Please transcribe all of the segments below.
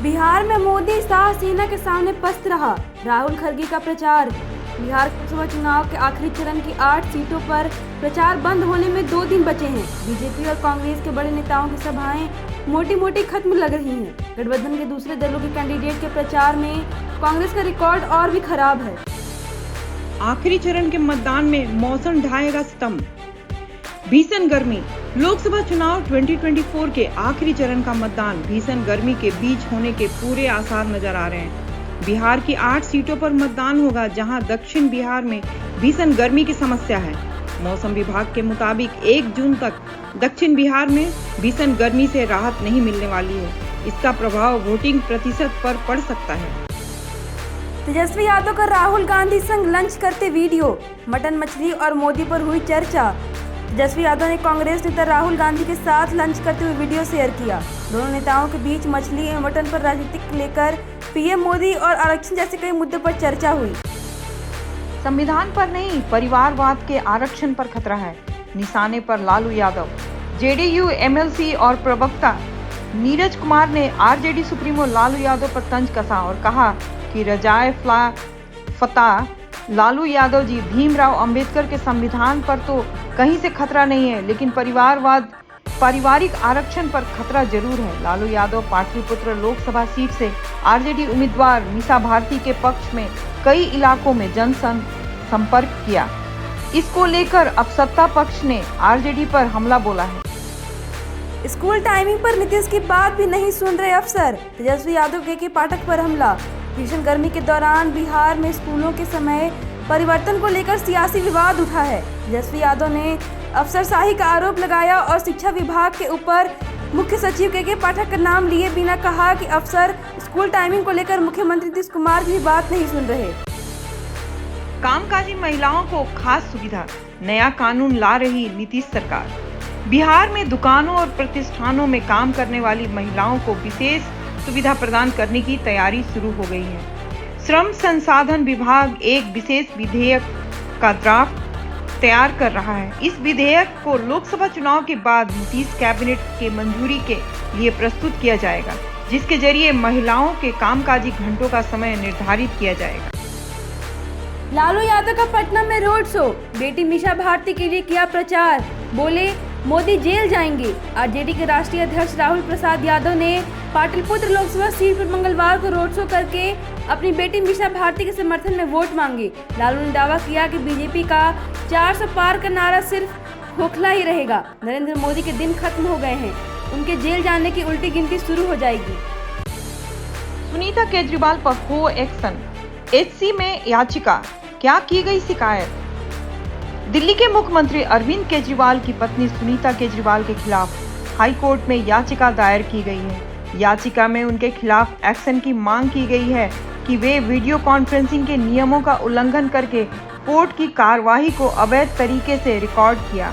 बिहार में मोदी शाह सेना के सामने पस्त रहा। राहुल खरगे का प्रचार। बिहार लोकसभा चुनाव के आखिरी चरण की 8 सीटों पर प्रचार बंद होने में 2 दिन बचे हैं। बीजेपी और कांग्रेस के बड़े नेताओं की सभाएं मोटी खत्म लग रही हैं। गठबंधन के दूसरे दलों के कैंडिडेट के प्रचार में कांग्रेस का रिकॉर्ड और भी खराब है। आखिरी चरण के मतदान में मौसम ढाएगा सितम। भीषण गर्मी। लोकसभा चुनाव 2024 के आखिरी चरण का मतदान भीषण गर्मी के बीच होने के पूरे आसार नजर आ रहे हैं। बिहार की 8 सीटों पर मतदान होगा, जहां दक्षिण बिहार में भीषण गर्मी की समस्या है। मौसम विभाग के मुताबिक 1 जून तक दक्षिण बिहार में भीषण गर्मी से राहत नहीं मिलने वाली है। इसका प्रभाव वोटिंग प्रतिशत पर पड़ सकता है। तेजस्वी यादव का राहुल गांधी संग लंच करते वीडियो। मटन, मछली और मोदी पर हुई चर्चा। तेजस्वी यादव ने कांग्रेस नेता राहुल गांधी के साथ लंच करते हुए वीडियो शेयर किया। दोनों नेताओं के बीच मछली एवं मटन पर राजनीतिक लेकर पीएम मोदी और आरक्षण जैसे कई मुद्दों पर चर्चा हुई। संविधान पर नहीं, परिवारवाद के आरक्षण पर खतरा है। निशाने पर लालू यादव। जेडीयू एमएलसी और प्रवक्ता नीरज कुमार ने आरजेडी सुप्रीमो लालू यादव पर तंज कसा और कहा कि रजाए फतह लालू यादव जी, भीमराव अंबेडकर के संविधान पर तो कहीं से खतरा नहीं है, लेकिन पारिवारिक आरक्षण पर खतरा जरूर है। लालू यादव पाटलिपुत्र लोकसभा सीट से आरजेडी उम्मीदवार मीसा भारती के पक्ष में कई इलाकों में जनसंपर्क किया। इसको लेकर अब सत्ता पक्ष ने आरजेडी पर हमला बोला है। स्कूल टाइमिंग पर नीतीश की बात भी नहीं सुन रहे अफसर। तेजस्वी यादव के पाठक पर हमला। भीषण गर्मी के दौरान बिहार में स्कूलों के समय परिवर्तन को लेकर सियासी विवाद उठा है। तेजस्वी यादव ने अफसरशाही का आरोप लगाया और शिक्षा विभाग के ऊपर मुख्य सचिव के पाठक का नाम लिए बिना कहा कि अफसर स्कूल टाइमिंग को लेकर मुख्यमंत्री नीतीश कुमार की बात नहीं सुन रहे। कामकाजी महिलाओं को खास सुविधा। नया कानून ला रही नीतीश सरकार। बिहार में दुकानों और प्रतिष्ठानों में काम करने वाली महिलाओं को विशेष सुविधा प्रदान करने की तैयारी शुरू हो गई है। श्रम संसाधन विभाग एक विशेष विधेयक का ड्राफ्ट तैयार कर रहा है। इस विधेयक को लोकसभा चुनाव के बाद नीतीश कैबिनेट के मंजूरी के लिए प्रस्तुत किया जाएगा, जिसके जरिए महिलाओं के कामकाजी घंटों का समय निर्धारित किया जाएगा। लालू यादव का पटना में रोड शो। बेटी मीसा भारती के लिए किया प्रचार। बोले मोदी जेल जाएंगे। आरजेडी के राष्ट्रीय अध्यक्ष राहुल प्रसाद यादव ने पाटलिपुत्र लोकसभा सीट पर मंगलवार को रोड शो करके अपनी बेटी मीसा भारती के समर्थन में वोट मांगे। लालू ने दावा किया कि बीजेपी का 400 पार का नारा सिर्फ खोखला ही रहेगा। नरेंद्र मोदी के दिन खत्म हो गए हैं, उनके जेल जाने की उल्टी गिनती शुरू हो जाएगी। सुनीता केजरीवाल पर हो एक्शन। एचसी में याचिका। क्या की गई शिकायत। दिल्ली के मुख्यमंत्री अरविंद केजरीवाल की पत्नी सुनीता केजरीवाल के खिलाफ हाई कोर्ट में याचिका दायर की गई है। याचिका में उनके खिलाफ एक्शन की मांग की गई है कि वे वीडियो कॉन्फ्रेंसिंग के नियमों का उल्लंघन करके कोर्ट की कार्यवाही को अवैध तरीके से रिकॉर्ड किया।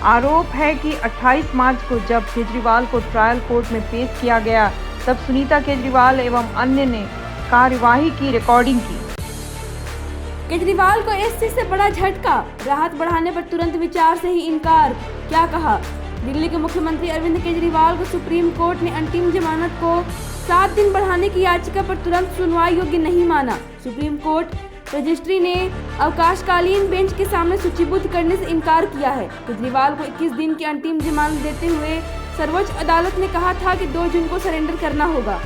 आरोप है कि 28 मार्च को जब केजरीवाल को ट्रायल कोर्ट में पेश किया गया, तब सुनीता केजरीवाल एवं अन्य ने कार्यवाही की रिकॉर्डिंग की। केजरीवाल को एससी से बड़ा झटका। राहत बढ़ाने पर तुरंत विचार से ही इनकार। क्या कहा। दिल्ली के मुख्यमंत्री अरविंद केजरीवाल को सुप्रीम कोर्ट ने अंतिम जमानत को 7 दिन बढ़ाने की याचिका पर तुरंत सुनवाई योग्य नहीं माना। सुप्रीम कोर्ट रजिस्ट्री ने अवकाशकालीन बेंच के सामने सूचीबद्ध करने से इनकार किया है। केजरीवाल को 21 दिन की अंतिम जमानत देते हुए सर्वोच्च अदालत ने कहा था कि 2 जून को सरेंडर करना होगा।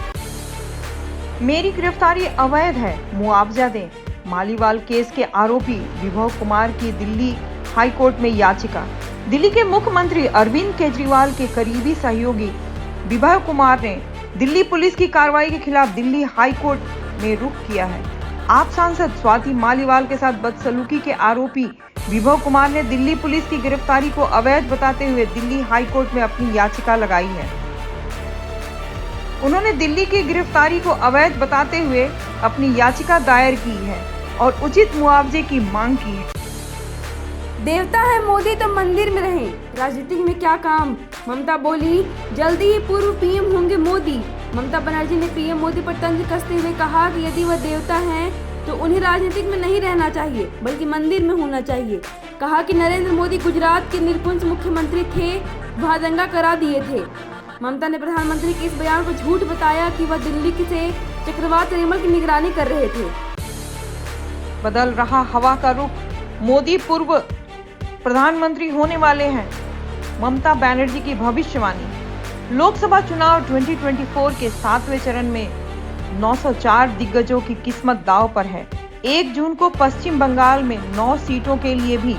मेरी गिरफ्तारी अवैध है, मुआवजा दें। मालीवाल केस के आरोपी विभव कुमार की दिल्ली हाई कोर्ट में याचिका। दिल्ली के मुख्यमंत्री अरविंद केजरीवाल के करीबी सहयोगी विभव कुमार ने दिल्ली पुलिस की कार्रवाई के खिलाफ दिल्ली हाई कोर्ट में रुख किया है। आप सांसद स्वाति मालीवाल के साथ बदसलूकी के आरोपी विभव कुमार ने दिल्ली पुलिस की गिरफ्तारी को अवैध बताते हुए दिल्ली हाई कोर्ट में अपनी याचिका लगाई है। उन्होंने दिल्ली की गिरफ्तारी को अवैध बताते हुए अपनी याचिका दायर की है और उचित मुआवजे की मांग की है। देवता है मोदी तो मंदिर में रहें, राजनीति में क्या काम। ममता बोली जल्दी ही पूर्व पीएम होंगे मोदी। ममता बनर्जी ने पीएम मोदी पर तंज कसते हुए कहा कि यदि वह देवता हैं तो उन्हें राजनीतिक में नहीं रहना चाहिए बल्कि मंदिर में होना चाहिए। कहा कि नरेंद्र मोदी गुजरात के निरपुंस मुख्यमंत्री थे, वहां दंगा करा दिए थे। ममता ने प्रधानमंत्री के इस बयान को झूठ बताया कि वह दिल्ली से चक्रवात रेमल की निगरानी कर रहे थे। बदल रहा हवा का रुख, मोदी पूर्व प्रधानमंत्री होने वाले हैं, ममता बनर्जी की भविष्यवाणी। लोकसभा चुनाव 2024 के 7वें चरण में 904 दिग्गजों की किस्मत दांव पर है। 1 जून को पश्चिम बंगाल में 9 सीटों के लिए भी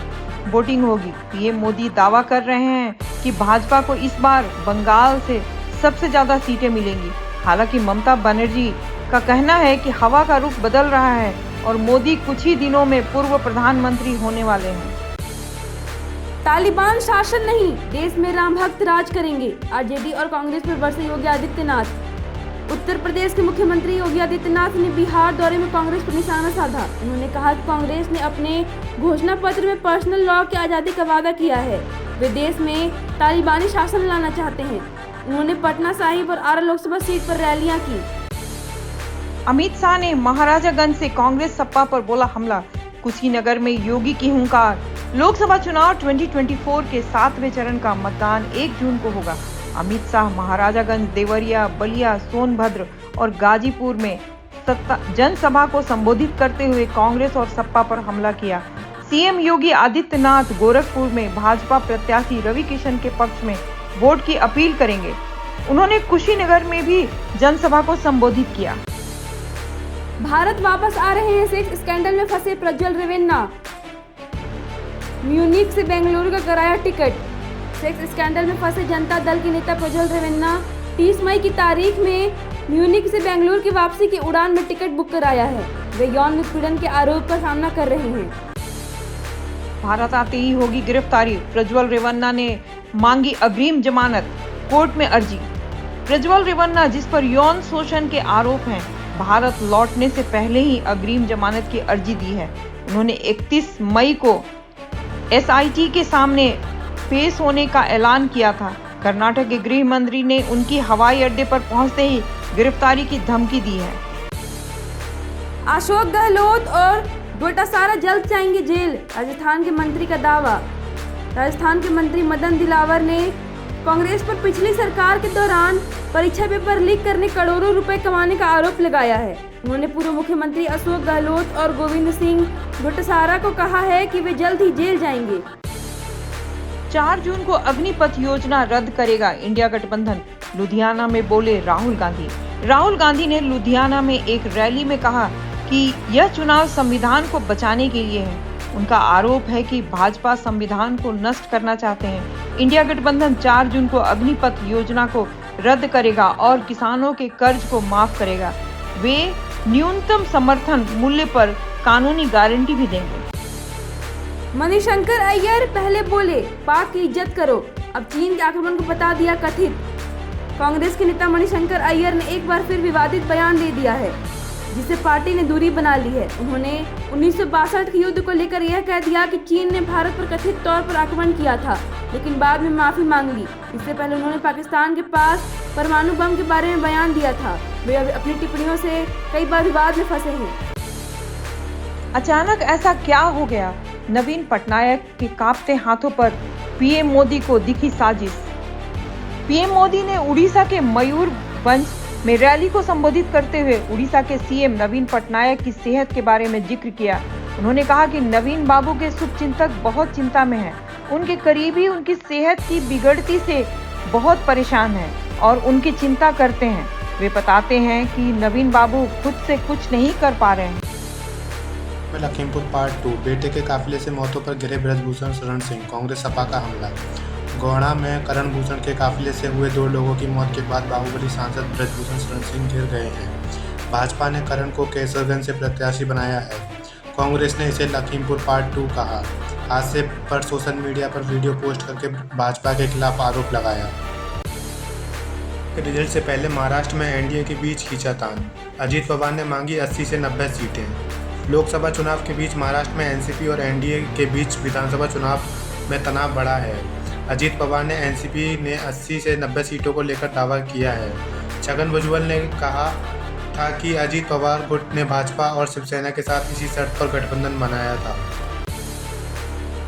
वोटिंग होगी। पीएम मोदी दावा कर रहे हैं कि भाजपा को इस बार बंगाल से सबसे ज्यादा सीटें मिलेंगी। हालांकि ममता बनर्जी का कहना है कि हवा का रुख बदल रहा है और मोदी कुछ ही दिनों में पूर्व प्रधानमंत्री होने वाले हैं। तालिबान शासन नहीं, देश में राम भक्त राज करेंगे। आरजेडी और कांग्रेस पर बरसे योगी आदित्यनाथ। उत्तर प्रदेश के मुख्यमंत्री योगी आदित्यनाथ ने बिहार दौरे में कांग्रेस पर निशाना साधा। उन्होंने कहा कि कांग्रेस ने अपने घोषणा पत्र में पर्सनल लॉ की आजादी का वादा किया है। वे देश में तालिबानी शासन लाना चाहते हैं। उन्होंने पटना साहिब और आरा लोकसभा सीट पर रैलियां की। अमित शाह ने महाराजागंज से कांग्रेस सपा पर बोला हमला। कुशीनगर में योगी की हुंकार। लोकसभा चुनाव 2024 के 7वें चरण का मतदान 1 जून को होगा। अमित शाह महाराजागंज, देवरिया, बलिया, सोनभद्र और गाजीपुर में जनसभा को संबोधित करते हुए कांग्रेस और सपा पर हमला किया। सीएम योगी आदित्यनाथ गोरखपुर में भाजपा प्रत्याशी रवि किशन के पक्ष में वोट की अपील करेंगे। उन्होंने कुशीनगर में भी जनसभा को संबोधित किया। भारत वापस आ रहे हैं सेक्स स्कैंडल में फंसे प्रज्वल रेवन्ना। म्यूनिख से बेंगलुरु का कराया टिकट। सेक्स स्कैंडल में फंसे जनता दल के नेता प्रज्वल रेवन्ना 30 मई की तारीख में म्यूनिख से बेंगलुरु की वापसी की उड़ान में टिकट बुक कराया है। वे यौन उत्पीड़न के आरोप का सामना कर रहे हैं। भारत आते ही होगी गिरफ्तारी, प्रज्वल रेवन्ना ने मांगी अग्रिम जमानत, कोर्ट में अर्जी। प्रज्वल रेवन्ना, जिस पर यौन शोषण के आरोप हैं, भारत लौटने से पहले ही अग्रिम जमानत की अर्जी दी है। उन्होंने 31 मई को एसआईटी के सामने पेश होने का ऐलान किया था। कर्नाटक के गृह मंत्री ने उनकी हवाई अड्डे पर पहुंचते ही गिरफ्तारी की धमकी दी है। अशोक गहलोत और डोटासारा जल्द जाएंगे जेल, राजस्थान के मंत्री का दावा। राजस्थान के मंत्री मदन दिलावर ने कांग्रेस पर पिछली सरकार के दौरान परीक्षा पेपर लीक करने करोड़ों रुपए कमाने का आरोप लगाया है। उन्होंने पूर्व मुख्यमंत्री अशोक गहलोत और गोविंद सिंह डोटासारा को कहा है कि वे जल्द ही जेल जाएंगे। 4 जून को अग्निपथ योजना रद्द करेगा इंडिया गठबंधन, लुधियाना में बोले राहुल गांधी। राहुल गांधी ने लुधियाना में एक रैली में कहा कि यह चुनाव संविधान को बचाने के लिए है। उनका आरोप है कि भाजपा संविधान को नष्ट करना चाहते हैं। इंडिया गठबंधन 4 जून को अग्निपथ योजना को रद्द करेगा और किसानों के कर्ज को माफ करेगा। वे न्यूनतम समर्थन मूल्य पर कानूनी गारंटी भी देंगे। मणिशंकर अय्यर पहले बोले पाक की इज्जत करो, अब चीन के आक्रमण को बता दिया कथित। कांग्रेस के नेता मणिशंकर अय्यर ने एक बार फिर विवादित बयान दे दिया है, जिससे पार्टी ने दूरी बना ली है। उन्होंने 1962 के युद्ध को लेकर यह कह दिया कि चीन ने भारत पर कथित तौर पर आक्रमण किया था, लेकिन बाद में माफी मांग ली। इससे पहले उन्होंने पाकिस्तान के पास परमाणु बम के बारे में बयान दिया था। वे अपनी टिप्पणियों से कई बार विवाद में फंसे हैं। अचानक ऐसा क्या हो गया? नवीन पटनायक के कांपते हाथों पर पीएम मोदी को दिखी साजिश। पीएम मोदी ने उड़ीसा के मयूरभंज में रैली को संबोधित करते हुए उड़ीसा के सीएम नवीन पटनायक की सेहत के बारे में जिक्र किया। उन्होंने कहा कि नवीन बाबू के शुभचिंतक बहुत चिंता में हैं। उनके करीबी उनकी सेहत की बिगड़ती से बहुत परेशान हैं और उनकी चिंता करते हैं। वे बताते हैं कि नवीन बाबू खुद से कुछ नहीं कर पा रहे हैं। लखीमपुर पार्ट 2, बेटे के काफिले से मौतों पर गिरे ब्रजभूषण शरण सिंह, कांग्रेस सपा का हमला। गोहना में करण भूषण के काफिले से हुए 2 लोगों की मौत के बाद बाहुबली सांसद ब्रजभूषण शरण सिंह गिर गए हैं। भाजपा ने करण को केसरगंज से प्रत्याशी बनाया है। कांग्रेस ने इसे लखीमपुर पार्ट 2 कहा। हादसे पर सोशल मीडिया पर वीडियो पोस्ट करके भाजपा के खिलाफ आरोप लगाया। रिजल्ट से पहले महाराष्ट्र में एनडीए के बीच खींचातान। अजीत पवार ने मांगी 80 से 90 सीटें। लोकसभा चुनाव के बीच महाराष्ट्र में एनसीपी और एनडीए के बीच विधानसभा चुनाव में तनाव बढ़ा है। अजीत पवार ने एनसीपी ने 80 से 90 सीटों को लेकर दावा किया है। छगन भुजबल ने कहा था कि अजीत पवार गुट ने भाजपा और शिवसेना के साथ इसी शर्त पर गठबंधन बनाया था।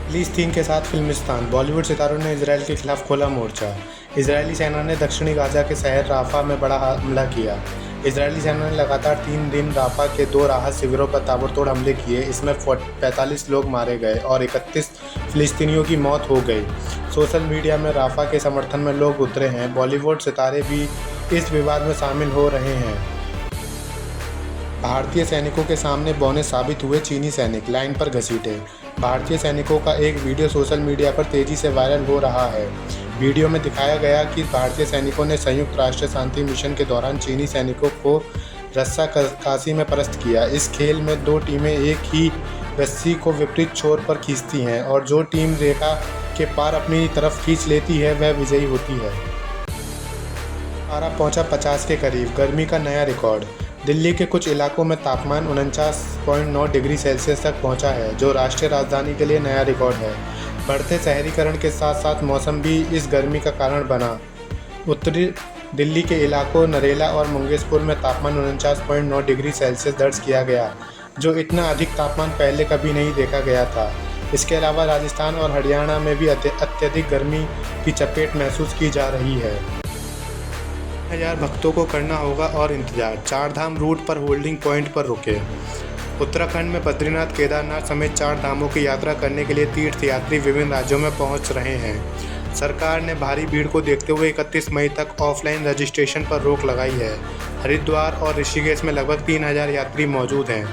फिलिस्तीन के साथ फिल्मिस्तान, बॉलीवुड सितारों ने इजराइल के खिलाफ खोला मोर्चा। इजरायली सेना ने दक्षिणी गाजा के शहर राफा में बड़ा हमला किया। इजरायली सेना ने लगातार 3 दिन राफा के 2 राहत शिविरों पर ताबड़तोड़ हमले किए। इसमें 45 लोग मारे गए और 31 फिलिस्तीनियों की मौत हो गई। सोशल मीडिया में राफा के समर्थन में लोग उतरे हैं। बॉलीवुड सितारे भी इस विवाद में शामिल हो रहे हैं। भारतीय सैनिकों के सामने बौने साबित हुए चीनी सैनिक, लाइन पर घसीटे। भारतीय सैनिकों का एक वीडियो सोशल मीडिया पर तेजी से वायरल हो रहा है। वीडियो में दिखाया गया कि भारतीय सैनिकों ने संयुक्त राष्ट्र शांति मिशन के दौरान चीनी सैनिकों को रस्साकशी में परास्त किया। इस खेल में 2 टीमें एक ही रस्सी को विपरीत छोर पर खींचती हैं और जो टीम रेखा के पार अपनी तरफ खींच लेती है वह विजयी होती है। पारा पहुंचा 50 के करीब, गर्मी का नया रिकॉर्ड। दिल्ली के कुछ इलाकों में तापमान 49.9 डिग्री सेल्सियस तक पहुंचा है, जो राष्ट्रीय राजधानी के लिए नया रिकॉर्ड है। बढ़ते शहरीकरण के साथ साथ मौसम भी इस गर्मी का कारण बना। उत्तरी दिल्ली के इलाकों नरेला और मंगेशपुर में तापमान 49.9 डिग्री सेल्सियस दर्ज किया गया, जो इतना अधिक तापमान पहले कभी नहीं देखा गया था। इसके अलावा राजस्थान और हरियाणा में भी अत्यधिक गर्मी की चपेट महसूस की जा रही है। 1000 भक्तों को करना होगा और इंतजार, 4 धाम रूट पर होल्डिंग पॉइंट पर रुके। उत्तराखंड में बद्रीनाथ, केदारनाथ समेत 4 धामों की यात्रा करने के लिए तीर्थयात्री विभिन्न राज्यों में पहुंच रहे हैं। सरकार ने भारी भीड़ को देखते हुए 31 मई तक ऑफलाइन रजिस्ट्रेशन पर रोक लगाई है। हरिद्वार और ऋषिकेश में लगभग 3000 यात्री मौजूद हैं।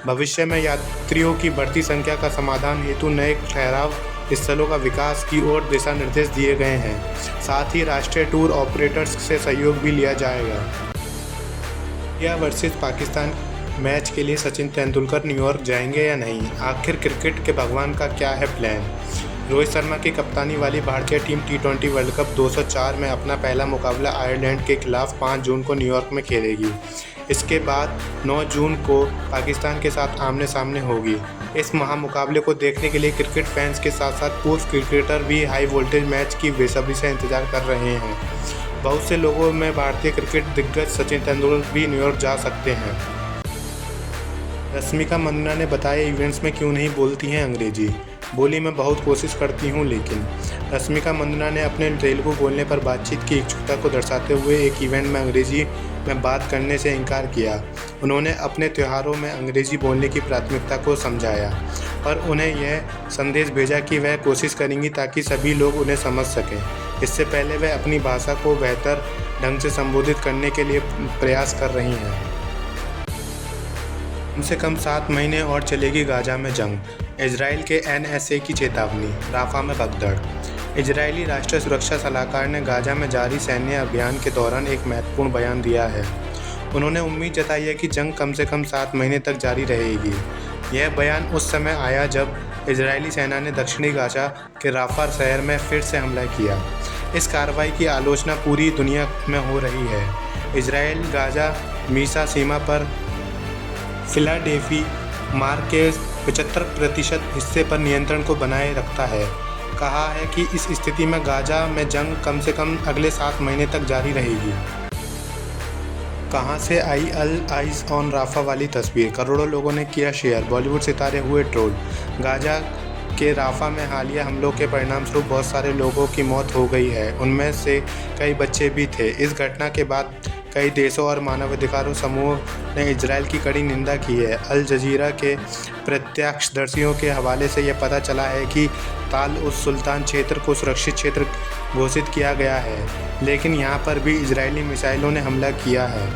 भविष्य में यात्रियों की बढ़ती संख्या का समाधान हेतु नए ठहराव स्थलों का विकास की ओर दिशा निर्देश दिए गए हैं। साथ ही राष्ट्रीय टूर ऑपरेटर्स से सहयोग भी लिया जाएगा। इंडिया वर्सेस पाकिस्तान मैच के लिए सचिन तेंदुलकर न्यूयॉर्क जाएंगे या नहीं? आखिर क्रिकेट के भगवान का क्या है प्लान? रोहित शर्मा की कप्तानी वाली भारतीय टीम T20 वर्ल्ड कप 2004 में अपना पहला मुकाबला आयरलैंड के खिलाफ 5 जून को न्यूयॉर्क में खेलेगी। इसके बाद 9 जून को पाकिस्तान के साथ आमने सामने होगी। इस महामुकाबले को देखने के लिए क्रिकेट फैंस के साथ साथ पूर्व क्रिकेटर भी हाई वोल्टेज मैच की बेसब्री से इंतजार कर रहे हैं। बहुत से लोगों में भारतीय क्रिकेट दिग्गज सचिन तेंदुलकर भी न्यूयॉर्क जा सकते हैं। रश्मिका मंदाना ने बताया इवेंट्स में क्यों नहीं बोलती हैं अंग्रेजी। बोली मैं बहुत कोशिश करती हूं लेकिन। रश्मिका मंदाना ने अपने तेलुगु बोलने पर बातचीत की इच्छुकता को दर्शाते हुए एक इवेंट में अंग्रेजी में बात करने से इनकार किया। उन्होंने अपने त्योहारों में अंग्रेजी बोलने की प्राथमिकता को समझाया और उन्हें यह संदेश भेजा कि वह कोशिश करेंगी ताकि सभी लोग उन्हें समझ सकें। इससे पहले वह अपनी भाषा को बेहतर ढंग से संबोधित करने के लिए प्रयास कर रही हैं। कम से कम 7 महीने और चलेगी गाजा में जंग, इजराइल के NSA की चेतावनी। राफा में भगदड़। इजरायली राष्ट्रीय सुरक्षा सलाहकार ने गाजा में जारी सैन्य अभियान के दौरान एक महत्वपूर्ण बयान दिया है। उन्होंने उम्मीद जताई है कि जंग कम से कम 7 महीने तक जारी रहेगी। यह बयान उस समय आया जब इजरायली सेना ने दक्षिणी गाजा के राफा शहर में फिर से हमला किया। इस कार्रवाई की आलोचना पूरी दुनिया में हो रही है। इजराइल गाजा मीसा सीमा पर फिलाडेल्फी मार्ग के 75% हिस्से पर नियंत्रण को बनाए रखता है। कहा है कि इस स्थिति में गाजा में जंग कम से कम अगले 7 महीने तक जारी रहेगी। कहां से आई अल आइज ऑन राफा वाली तस्वीर, करोड़ों लोगों ने किया शेयर, बॉलीवुड सितारे हुए ट्रोल। गाजा के राफा में हालिया हमलों के परिणामस्वरूप बहुत सारे लोगों की मौत हो गई है, उनमें से कई बच्चे भी थे। इस घटना के बाद कई देशों और मानवाधिकारों समूह ने इजराइल की कड़ी निंदा की है। अल जजीरा के प्रत्यक्षदर्शियों के हवाले से यह पता चला है कि ताल उस सुल्तान क्षेत्र को सुरक्षित क्षेत्र घोषित किया गया है, लेकिन यहां पर भी इजरायली मिसाइलों ने हमला किया है।